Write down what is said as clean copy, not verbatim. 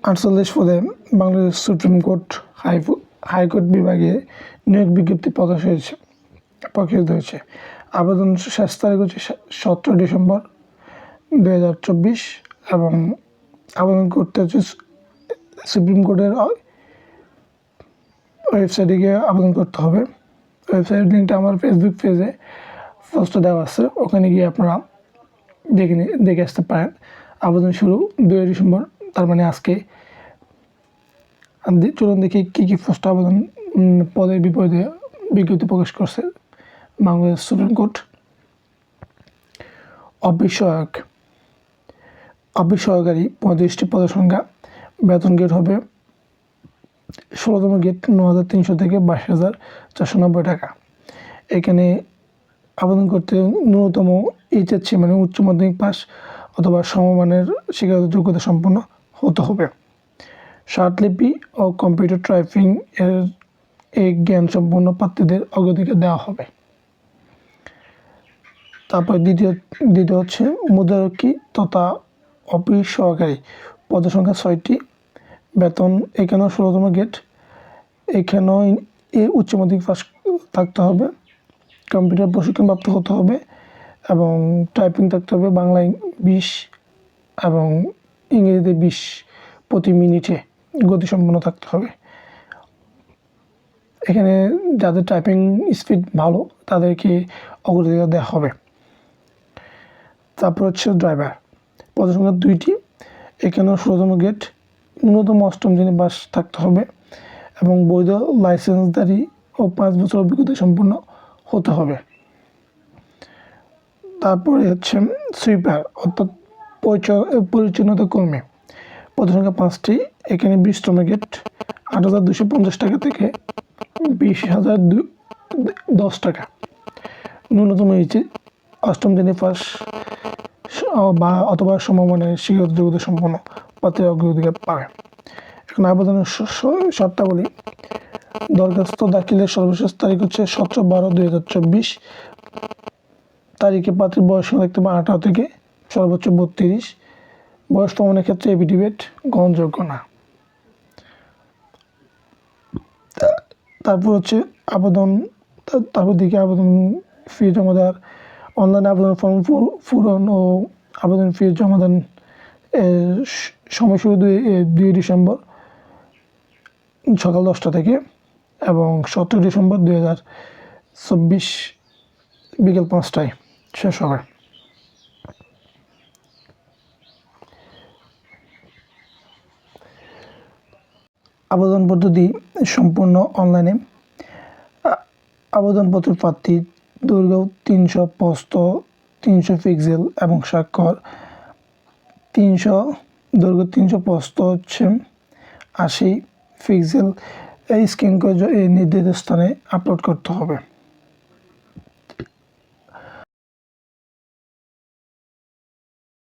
48 পদে Bangladesh supreme court high court বিভাগে নিয়োগ বিজ্ঞপ্তি প্রকাশিত হয়েছে। আবেদন শেষ তারিখ হচ্ছে 17 ডিসেম্বর 2024 এবং আবেদন করতে হচ্ছে সুপ্রিম কোর্টের ওয়েবসাইটে গিয়ে আবেদন করতে হবে। ওয়েবসাইটের লিঙ্কটা আমার ফেসবুক পেজে পোস্টে দেওয়া আছে, ওখানে গিয়ে আপনারা দেখে আসতে পারেন। আবেদন শুরু 2 ডিসেম্বর, তার মানে আজকে। চলুন দেখি কী পোস্ট আবেদন পদের বিপরীতে বিজ্ঞপ্তি প্রকাশ করছে বাংলাদেশ সুপ্রিম কোর্ট। অফিস সহকারী 35টি পদের সংখ্যা। বেতন গেট হবে 16তম গেট 9,300 থেকে 22,490 টাকা। এখানে আবেদন করতে ন্যূনতম এইচএসসি মানে উচ্চ মাধ্যমিক পাস অথবা সমমানের শিক্ষাগত যোগ্যতা সম্পন্ন হতে হবে। স্মার্টলিপি ও কম্পিউটার টাইপিং এর জ্ঞান সম্পন্ন প্রার্থীদের অগ্রাধিকার দেওয়া হবে। তারপর দ্বিতীয় হচ্ছে মুদ্রারক্ষী তথা অফিস সহকারী পদের সংখ্যা 6টি। বেতন এখানেও 16তম গেট, এখানেও উচ্চ মাধ্যমিক পাস থাকতে হবে, কম্পিউটার প্রশিক্ষণপ্রাপ্ত হতে হবে এবং টাইপিং থাকতে হবে বাংলায় 20 এবং ইংরেজিতে 20 প্রতি মিনিটে গতিসম্পন্ন থাকতে হবে। এখানে যাদের টাইপিং স্পিড ভালো তাদেরকে অগ্রাধিকার দেওয়া হবে। তারপর হচ্ছে ড্রাইভার পদের সংখ্যা 2টি, এখানেও 16তম গেট, ন্যূনতম 8ম শ্রেণী পাস থাকতে হবে এবং বৈধ লাইসেন্সধারী ও 5 বছর অভিজ্ঞতা সম্পন্ন হতে হবে। তারপরে হচ্ছে সুইপার অর্থাৎ পরিচ্ছন্নতা কর্মী পদের সংখ্যা 5টি, এখানে 20তম গেট, 8,250 টাকা থেকে 20,010 টাকা। ন্যূনতম হয়েছে 8ম শ্রেণী পাস বা অথবা সমমানের শিক্ষাগত যোগ্যতা সম্পন্ন প্রার্থীরা অগ্রাধিকার পাবে। এখন আবেদনের শর্তাবলী। দরখাস্ত দাখিলের সর্বশেষ তারিখ হচ্ছে 17/12/2024 তারিখে প্রার্থীর বয়স থাকতে হবে 18 থেকে সর্বোচ্চ 32। বয়স প্রমাণের ক্ষেত্রে এফিডেভিট গ্রহণযোগ্য না। তারপর হচ্ছে তারপর দিকে আবেদন ফি জমা দেওয়ার অনলাইন আবেদন ফর্ম পূরণ ও আবেদন ফি জমাদান সময় শুরু 2 ডিসেম্বর সকাল 10টা থেকে এবং 17 ডিসেম্বর 2024 বিকেল 5টায় শেষ হবে। আবেদন পদ্ধতি সম্পূর্ণ অনলাইনে। আবেদনপত্রের প্রার্থী দৈর্ঘ্য 300, প্রস্থ 300 পিক্সেল এবং স্বাক্ষর 300, দৈর্ঘ্য 300, প্রস্থ হচ্ছে 80 পিক্সেল। এই স্ক্যান করে এই নির্ধারিত স্থানে আপলোড করতে হবে।